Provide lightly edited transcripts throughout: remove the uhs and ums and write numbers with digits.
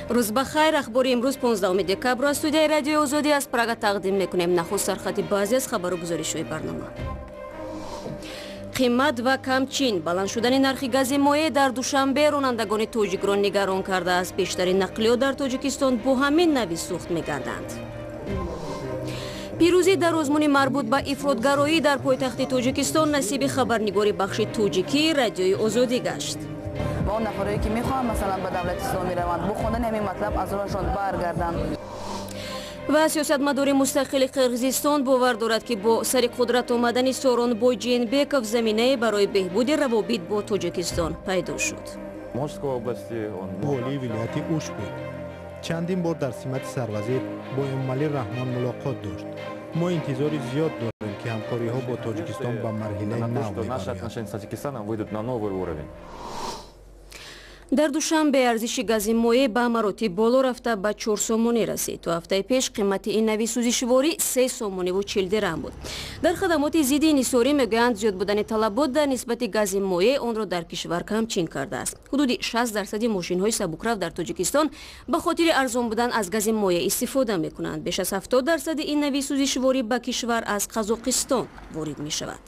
روز بخیر. اخباری امروز 15 دکبر از استودیوی رادیوی آزادی از پراگ تقدیم میکنیم. نخست سرخط بعضی از خبر و گزارش‌های برنامه. قیمت و کمچین بلند شدن نرخ گازی مایع در دوشنبه رانندگان تاجیک را نگران کرده است. بیشترین نقلیات در تاجیکستان با همین نوع سوخت می‌گردند. پیروزی در آزمون مربوط به افراطگرایی در پایتخت تاجیکستان نصیب خبرنگاری بخش تاجیکی رادیوی آزادی گشت. با اون نفرایی که میخوان مثلا به دولت اسلامی روند بخوندن همین مطلب از روشان برگردن. و سیاستمدار مستقل قرغیزستان باور دارد که با سر قدرت آمدن سورونبای جینبکov زمینه برای بهبود равобити با تاجیکستان پیدا شد. والی ولایت اوشبه چندین بار در سمت سروزیر با امالی رحمان ملاقات داشت. ما انتظاری زیاد داریم که همکاری ها با تاجیکستان به مرحله نو ببرد. در دوشنبه ارزش گاز مایع به مراتب بالا رفته به 4 سومونی رسید. تو هفته پیش قیمت این نوع سوزشواری 3 سومونی و 40 درهم بود. در خدمات ضد انحصاری میگویند زیاد بودن طلبات در نسبت گاز مایع آن را در کشور کمچین کرده است. حدود 60% ماشین‌های سبکرو در تاجیکستان به خاطر ارزان بودن از گاز مایع استفاده میکنند. بیش از 70% این نوع سوزشواری به کشور از قزاقستان وارد میشود.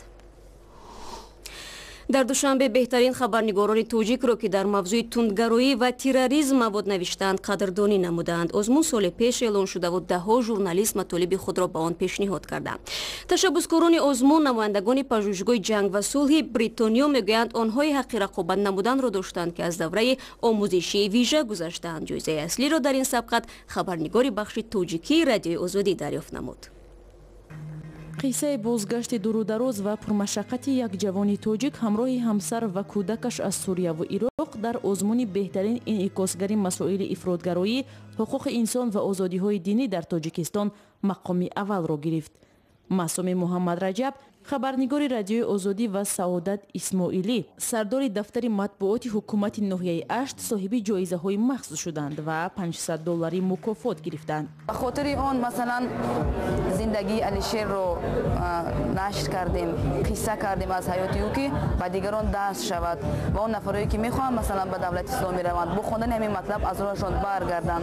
در دوشنبه بهترین خبرنگاران تاجیک را که در موضوع تندگرایی و تروریسم مواد نوشتند قدردانی نمودند. آزمون سال پیش اعلان شده و ده‌ها ژورنالیست مطالب خود را به آن پیشنهاد کردند. تشبثکاران آزمون نمایندگان پژوهشگاه جنگ و صلح بریتانیا میگویند آنهای حق رقابت نمودن را داشتند که از دوره آموزشی ویژه گذشتند. جایزه اصلی را در این سبقت خبرنگار بخش تاجیکی رادیوی آزادی دریافت نمود. قصه بازگشت دورودراز و پرمشقت یک جوان تاجیک همراه همسر و کودکش از سوریه و عراق در آزمون بهترین انعکاسگر مسائل افراطگرایی، حقوق انسان و آزادی‌های دینی در تاجیکستان مقام اول را گرفت. معصوم محمد رجب، خبرنگار رادیوی آزادی و سعادت اسماعیلی، سردار دفتر مطبوعات حکومت ناحیه 8 صاحب جایزه‌های مخصوص شدند و $500 مکافات گرفتند. به خاطر آن مثلا زندگی علیشیر رو نشر کردیم، قصه کردیم از حیات او که به دیگران درس شود و اون نفرایی که میخوان مثلا به دولت اسلامی روند بخوندن همین مطلب از روشان برگردن.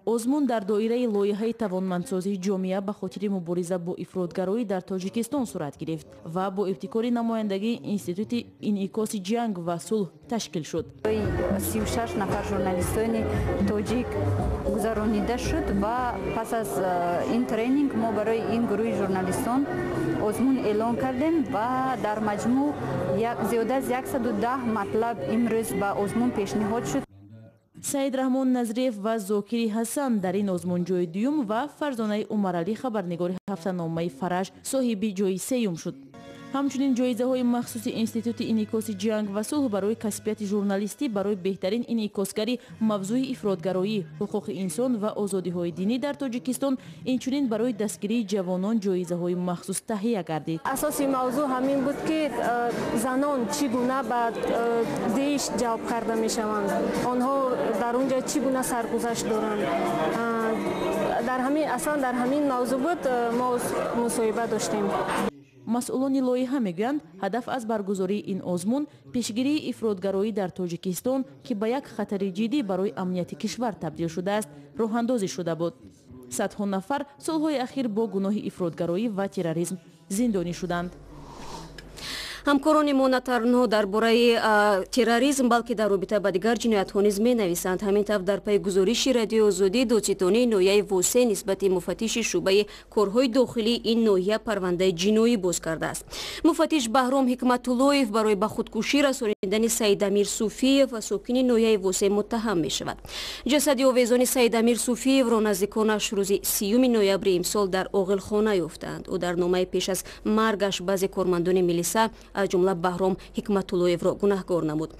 آزمون در دایره لایحه توانمندسازی جامعه به خاطر مبارزه با افراطگرایی در تاجیکستان صورت گرفت و با ابتکار نمایندگی انستیتوت انعکاس جنگ و صلح تشکیل شد. 36 نفر ژورنالیستان تاجیک گذرانیده شد و پس از این ترینینگ ما برای این گروه ژورنالیستان آزمون اعلان کردیم و در مجموع زیاده از 110 مطلب امروز به آزمون پیشنهاد شد. سید رحمان نظریف و زاکری حسن در این آزمون جای دوم و فرزانه عمرعلی خبرنگار هفته‌نامه فرج صاحب جای سوم شد. همچنین جایزه های مخصوص انستیتوت انعکاس جنگ و صلح برای کسبیت ژورنالیستی برای بهترین انعکاسگری موضوع افراطگرایی، حقوق انسان و آزادی های دینی در تاجیکستان، اینچنین برای دستگیری جوانان جایزه های مخصوص تهیه گردید. اساسی موضوع همین بود که زنان چگونه به دیش جواب کرده می شوند، آنها در اونجا چگونه سرگذشت دارند. در همین موضوع بود ما مصاحبه داشتیم. مسئولان لایحه میگویند هدف از برگزاری این آزمون پیشگیری افراطگرایی در تاجیکستان که به یک خطر جدی برای امنیت کشور تبدیل شده است راه اندازی شده بود. صدها نفر سالهای اخیر با گناه افراطگرایی و تروریسم زندانی شدند. همکاران ما نه تنها درباره تروریسم بلکه در رابطه با دیگر جنایت‌ها نیز می‌نویسند. همین طور در پی گزارش رادیوی آزادی دادستانی ناحیه واسع نسبت مفتش شعبه کارهای داخلی این ناحیه پروندای جینایی باز کرده است. مفتش بهرام حکمت‌اللهیف برای به خودکشی رسانیدن سید امیر صوفی‌یف و ساکن ناحیه واسع متهم می‌شود. جسد آویزان سید امیر صوفی‌یف را نزدیکانش روز 30 نوامبر امسال در عاقلخانه یافتند. او در نامه پیش از مرگش بعضی کارمندان میلیسا از جمله بهرام حکمت‌اللهیف را گناهکار نمود.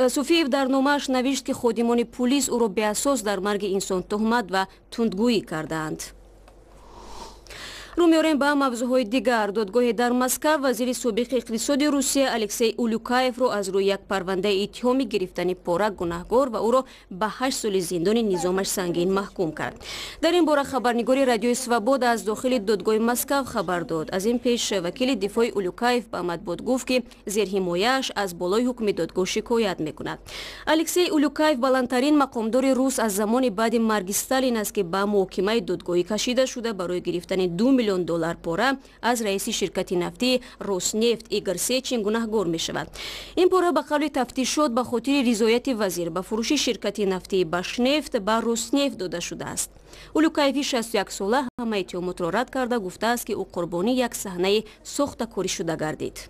صوفی‌یف در نامه‌اش نوشت که خادمان پلیس او را به اساس در مرگ انسان تهمت و تندگویی کردند. рӯ меорем ба мавзӯъҳои дигар. додгоҳе дар Москва вазири собиқи иқтисоди Русия Алексей Улюкаевро аз рӯи як парвандаи иттиҳоми гирифтани пора гунаҳгор ва ӯро ба 8 соли зиндони низомаш сангин маҳкум кард. дар ин бора хабарнигори Радиои Свобода аз дохили додгоҳи Москва хабар дод. аз ин пеш вакили дифои Улюкаев ба матбуот гуфт ки зерҳимояаш аз болои ҳукми додгоҳ шикоят мекунад. Алексей Улюкаев баландтарин мақомдори рус аз замони баъди марги Сталин аст ки ба муҳокимаи додгоҳӣ кашида шуда барои гирифтани $2 миллион пора аз раиси ширкати нафтии Роснефт Игор Сечин гунаҳгор мешавад. ин пора ба қавли тафтишот ба хотири ризояти вазир ба фурӯши ширкати нафтии Башнефт ба Роснефт дода шудааст. Улюкаеви 61 сола ҳама иттиҳомотро рад карда гуфтааст ки ӯ қурбони як саҳнаи сохтакорӣ шуда гардид.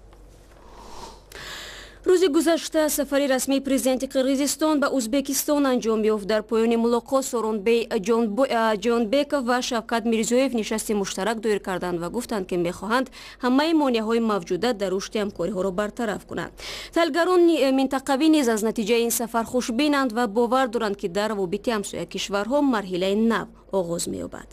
рӯзи гузашта сафари расмии президенти Қирғизистон ба Узбекистон анҷом ёфт. дар поёни мулоқот Сооронбей Ҷонбеков ва Шавкат Мирзиёев нишасти муштарак доир карданд ва гуфтанд ки мехоҳанд ҳамаи монеаҳои мавҷуда дар рушди ҳамкориҳоро бартараф кунанд. таҳлилгарон минтақавӣ низ аз натиҷаи ин сафар хушбинанд ва бовар доранд ки дар равобити ҳамсоя кишварҳо марҳилаи нав оғоз меёбад.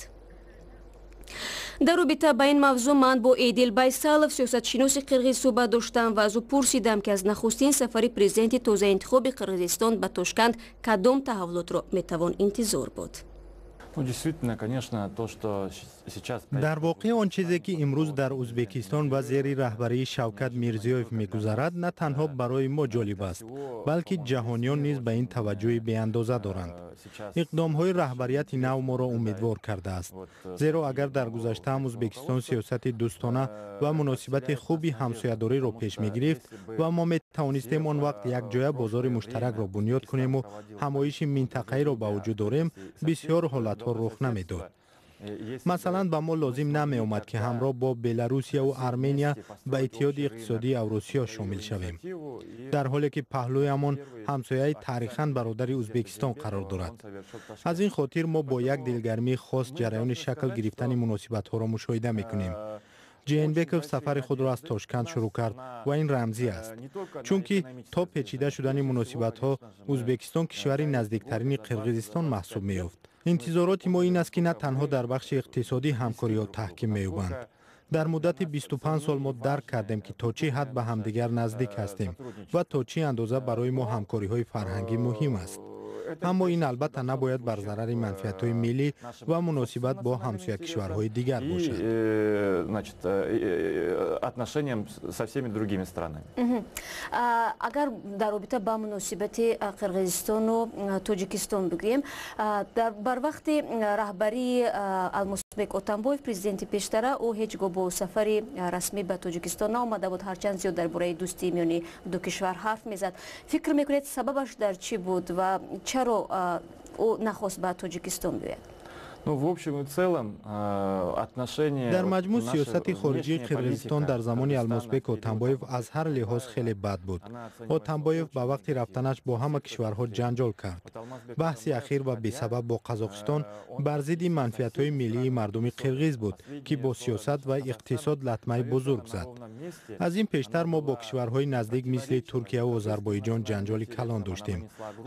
дар робита ба ин мавзӯъ ман бо Эдил Байсалов сиёсатшиноси қирғиз суҳбат доштам ва аз ӯ пурсидам ки аз нахустин сафари президенти тозаинтихоби Қирғизистон ба Тошканд кадом таҳаввулотро метавон интизор буд. дар воқеъ он чизе ки имрӯз дар Узбекистон ва зери раҳбарии Шавкат Мирзиёев мегузарад на танҳо барои мо ҷолиб аст, балки ҷаҳониён низ ба ин таваҷҷӯҳи беандоза доранд. иқдомҳои раҳбарияти нав моро умедвор кардааст, зеро агар дар гузашта ҳам Узбекистон сиёсати дӯстона ва муносибати хуби ҳамсоядориро пеш мегирифт ва мо метавонистем он вақт якҷоя бозори муштаракро бунёд кунему ҳамоиши минтақаиро ба вуҷуд орем, бисёр ҳолатҳо рух намедод. масалан ба мо лозим намеомад ки ҳамроҳ бо Беларусия ва Армения ба иттиҳоди иқтисодии Авросиё шомил шавем, дар ҳоле ки паҳлӯямон ҳамсояи таърихан бародари Узбекистон қарор дорад. аз ин хотир мо бо як дилгармии хос ҷараёни шакл гирифтани муносибатҳоро мушоҳида мекунем. Ҷейнбеков сафари худро аз Тошканд шурӯъ кард ва ин рамзӣ аст, чунки то печида шудани муносибатҳо Узбекистон кишвари наздиктарини Қирғизистон маҳсуб меёфт. интизороти мо ин аст ки на танҳо дар бахши иқтисодӣ ҳамкориҳо таҳким меёбанд. дар муддати 25 сол мо дарк кардем ки то чӣ ҳад ба ҳамдигар наздик ҳастем ва то чӣ андоза барои мо ҳамкориҳои фарҳангӣ муҳим аст. аммо ин албатта набояд бар зарари манфиатҳои миллӣ ва муносибат бо ҳамсоя кишварҳои дигар бошад. агар дар робита ба муносибати Қирғизистону Тоҷикистон бигӯем, бар вақти раҳбарии Алмазбек Отамбоев президенти пештара ӯ ҳеҷ гоҳ бо сафари расмӣ ба Тоҷикистон наомада буд, ҳарчанд зиёд дар бораи дӯстии миёни ду кишвар ҳарф мезад. фикр мекунед сабабаш дар чӣ буд ва чаро ӯ нахост ба Тоҷикистон биёяд? дар маҷмӯъ сиёсати хориҷии Қирғизистон дар замони Алмазбек Отамбоев аз ҳар лиҳоз хеле бад буд. Отамбоев ба вақти рафтанаш бо ҳама кишварҳо ҷанҷол кард. баҳси ахир ва бесабаб бо Қазоқистон бар зидди манфиатҳои миллии мардуми қирғиз буд ки бо сиёсат ва иқтисод латмаи бузург зад. аз ин пештар мо бо кишварҳои наздик мисли Туркия ва Озарбойҷон ҷанҷоли калон доштем.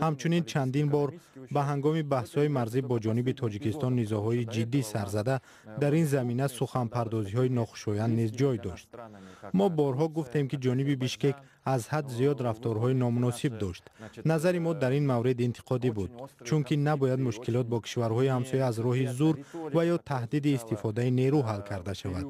ҳамчунин чандин бор ба ҳангоми баҳсҳои марзӣ бо ҷониби Тоҷикистон низоъҳои ҷиддӣ сарзада дар ин замина суханпардозиҳои нохушоянд низ ҷой дошт. мо борҳо гуфтем ки ҷониби Бишкек аз ҳад зиёд рафторҳои номуносиб дошт. назари мо дар ин маврид интиқодӣ буд, чунки набояд мушкилот бо кишварҳои ҳамсоя аз роҳи зур ва ё таҳдиди истифодаи нерӯ ҳал карда шавад.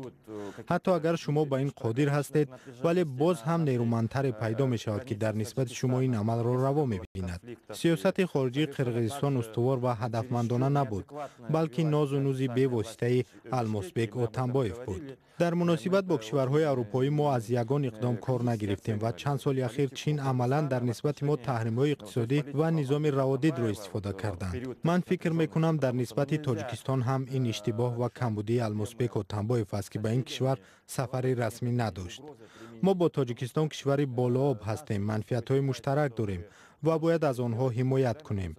ҳатто агар шумо ба ин қодир ҳастед, вале боз ҳам нерӯмандтаре пайдо мешавад ки дар нисбати шумо ин амалро раво мебинад. сиёсати хориҷии Қирғизистон устувор ва ҳадафмандона набуд, балки нозу нӯзи бевоситаи Алмазбек Отамбоев буд. дар муносибат бо кишварҳои аврупоӣ мо аз ягон иқдом кор нагирифтем ва чанд соли ахир Чин амалан дар нисбати мо таҳримҳои иқтисодӣ ва низоми раводидро истифода карданд. ман фикр мекунам дар нисбати Тоҷикистон ҳам ин иштибоҳ ва камбудии Алмазбек Отамбоев аст ки ба ин кишвар сафари расмӣ надошт. мо бо Тоҷикистон кишвари болооб ҳастем, манфиатҳои муштарак дорем ва бояд аз онҳо ҳимоят кунем.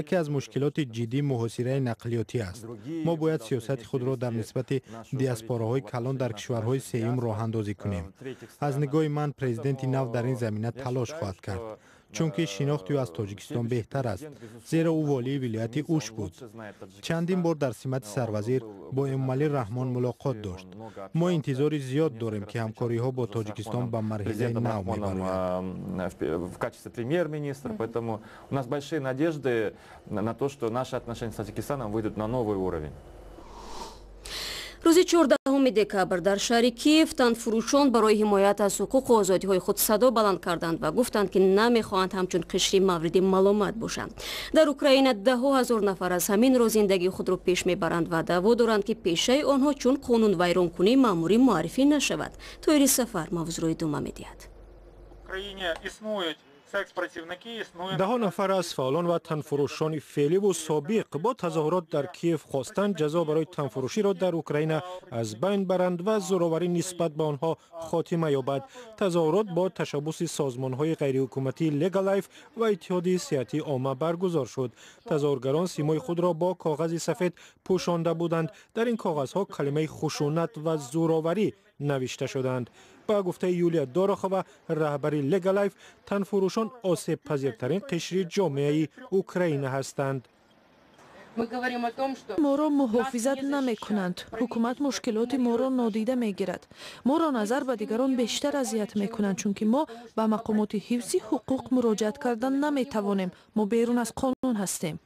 яке аз мушкилоти ҷиддӣ муҳосираи нақлиётӣ аст. мо бояд сиёсати худро дар нисбати диаспораҳои калон дар кишварҳои сеюм роҳандозӣ кунем. аз нигоҳи ман президенти нав дар ин замина талош хоҳад кард, чунки шинохти ӯ аз Тоҷикистон беҳтар аст, зеро ӯ волии вилояти Уш буд. Чандин бор дар симати сарвазир бо Эмомалӣ Раҳмон мулоқот дошт. мо интизори зиёд дорем ки ҳамкориҳо бо Тоҷикистон ба марҳилаи нав мебарояд. В качестве премьер-министра, поэтому у нас большие надежды на то, что наши отношения с Таджикистаном выйдут на новый уровень. рӯзи 14 декабр дар шаҳри Киев танфурӯшон барои ҳимоят аз ҳуқуқу озодиҳои худ садо баланд карданд ва гуфтанд ки намехоҳанд ҳамчун қишри мавриди маломат бошанд. дар Украина даҳо ҳазор нафар аз ҳамин роҳ зиндагии худро пеш мебаранд ва даъво доранд ки пешаи онҳо чун қонунвайронкунӣ маъмурӣ муаррифӣ нашавад. Тоири Сафар мавзӯъи идома медиҳад. даҳо нафар аз фаъолон ва танфурӯшони феъливу собиқ бо тазоҳурот дар Киев хостанд ҷазо барои танфурӯширо дар Украина аз байн баранд ва зӯроварӣ нисбат ба онҳо хотима ёбад. Тазоҳурот бо ташаббуси созмонҳои ғайриҳукуматии Легалайф ва Иттиҳоди сиҳати омма баргузор шуд. Тазоҳургарон симои худро бо коғази сафед пӯшонда буданд. Дар ин коғазҳо калимаи хушунат ва зӯроварӣ навишта шуданд. ба гуфтаи Юлия Дорохова, раҳбари Легалайф, танфурӯшон осебпазиртарин қишри ҷомеаи Украина ҳастанд. моро муҳофизат намекунанд. ҳукумат мушкилоти моро нодида мегирад. моро назар ба дигарон бештар азият мекунанд, чунки мо ба мақомоти ҳифзи ҳуқуқ муроҷиат кардан наметавонем. мо берун аз қонун ҳастем.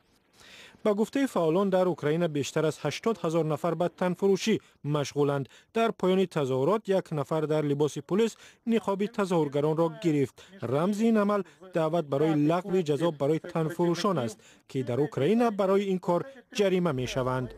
ба гуфтаи фаъолон дар Украина бештар аз 80 000 нафар ба танфурӯшӣ машғуланд. Дар поёни тазоҳурот як нафар дар либоси пулис ниқоби тазоҳургаронро гирифт. рамзи ин амал даъват барои лағви ҷазо барои танфурӯшон аст, ки дар Украина барои ин кор ҷарима мешаванд.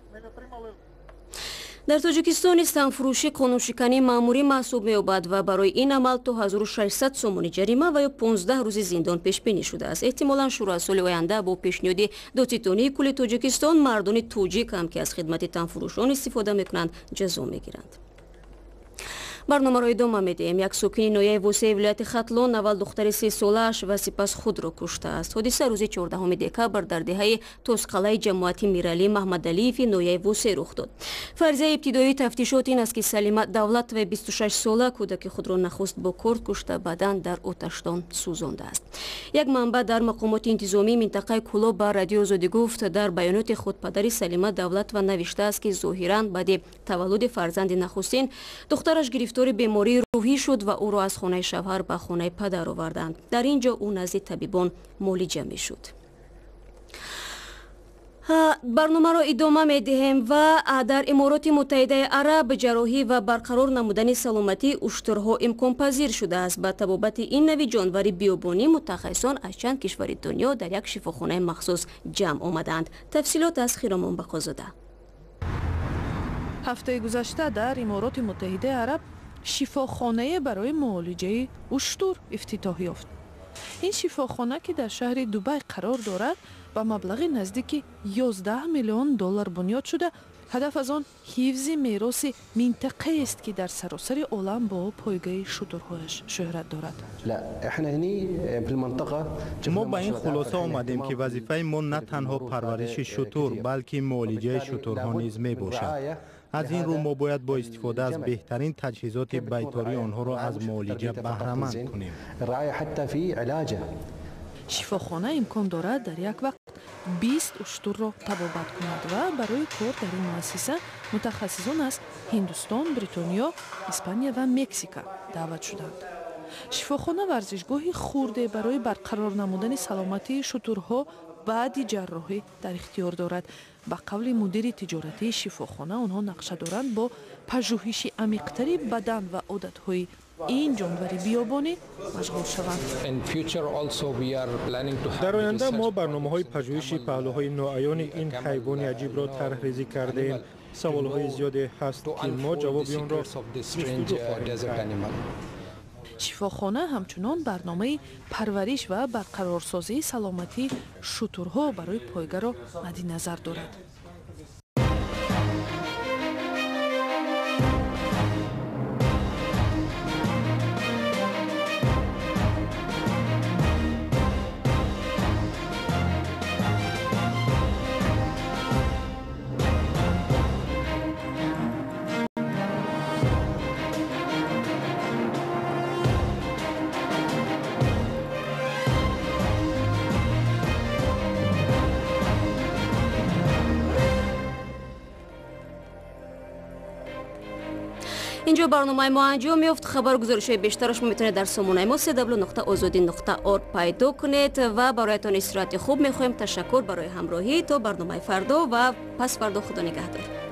дар Тоҷикистон низ танфурӯшӣ қонуншиканӣ маъмурӣ маҳсуб меёбад ва барои ин амал то 1600 сомони ҷарима ва ё 15 рӯзи зиндон пешбинӣ шудааст. эҳтимолан шурӯъ аз соли оянда бо пешниҳоди додситонии кулли Тоҷикистон мардони тоҷик ҳам ки аз хидмати танфурӯшон истифода мекунанд ҷазо мегиранд. барномаро идома медиҳем. Як сокини ноҳияи Восеъ вилояти Хатлон аввал духтари 3 солааш ва сипас худро куштааст. ҳодиса рӯзи 14 декабр дар деҳаи тосқалаи ҷамоати Миралӣ Маҳмадалиеви ноҳияи Восеъ рух дод. фарзияи ибтидоии тафтишот ин аст ки Салима Давлатова 26 сола кӯдаки худро нахуст бо корд кушта, баъдан дар оташтон сӯзондааст. Як манбаъ дар мақомоти интизомии минтақаи Кӯлоб ба Радиои Озодӣ гуфт, дар баёноти худ падари Салима Давлатова навиштааст ки зоҳиран баъди таваллуди фарзанди нахустин духтараш гирифтори бемории рӯҳӣ шуд ва ӯро аз хонаи шавҳар ба хонаи падар оварданд. дар ин ҷо ӯ назди табибон муолиҷа мешуд. барномаро идома медиҳем ва дар Имороти Муттаҳидаи Араб ҷарроҳӣ ва барқарор намудани саломатии уштурҳо имконпазир шудааст. ба табобати ин нави ҷонвари биёбонӣ мутахассисон аз чанд кишвари дунё дар як шифохонаи махсус ҷамъ омаданд. тафсилот аз Хиромон Бақозода. ҳафтаи гузашта дар Имороти Муттаҳидаи Араб шифохонае барои муолиҷаи уштур ифтитоҳ ёфт. ин шифохона ки дар шаҳри Дубай қарор дорад, ба маблағи наздики $11 миллион бунёд шуда, ҳадаф аз он ҳифзи мероси минтақаест ки дар саросари олам бо пойгаи шутурҳояш шӯҳрат дорад. мо ба ин хулоса омадем ки вазифаи мо на танҳо парвариши шутур, балки муолиҷаи шутурҳо низ мебошад. аз ин рӯ мо бояд бо истифода аз беҳтарин таҷҳизоти байторӣ онҳоро аз муолиҷа баҳраманд кунем. шифохона имкон дорад дар як вақт 20 уштурро табобат кунад ва барои кор дар ин муассиса мутахассисон аз Ҳиндустон, Бритониё, Испания ва Мексика даъват шуданд. шифохона варзишгоҳи хурде барои барқарор намудани саломатии шутурҳо баъди ҷарроҳӣ дар ихтиёр дорад. ба қавли мудири тиҷоратии шифохона, онҳо нақша доранд бо пажӯҳиши амиқтари бадан ва одатҳои ин ҷонвари биёбонӣ машғул шаванд. дар оянда мо барномаҳои пажӯҳиши паҳлӯҳои ноаёни ин ҳайвони аҷибро тарҳрезӣ кардем. саволҳои зиёде ҳаст ки мо ҷавоби онро ҷустуҷӯ хоҳем кард. шифохона ҳамчунон барномаи парвариш ва барқарорсозии саломатии шутурҳо барои пойгаро мадди назар дорад. اینجا برنامه ما انجام یافت. خبر گزارش‌های بیشترش میتونید در سامانه ما www.azadi.org پیدا کنید و برایتان استراحت خوب میخوایم. تشکر برای همراهی. تا برنامه فردا و پس فردا خدا نگهدار.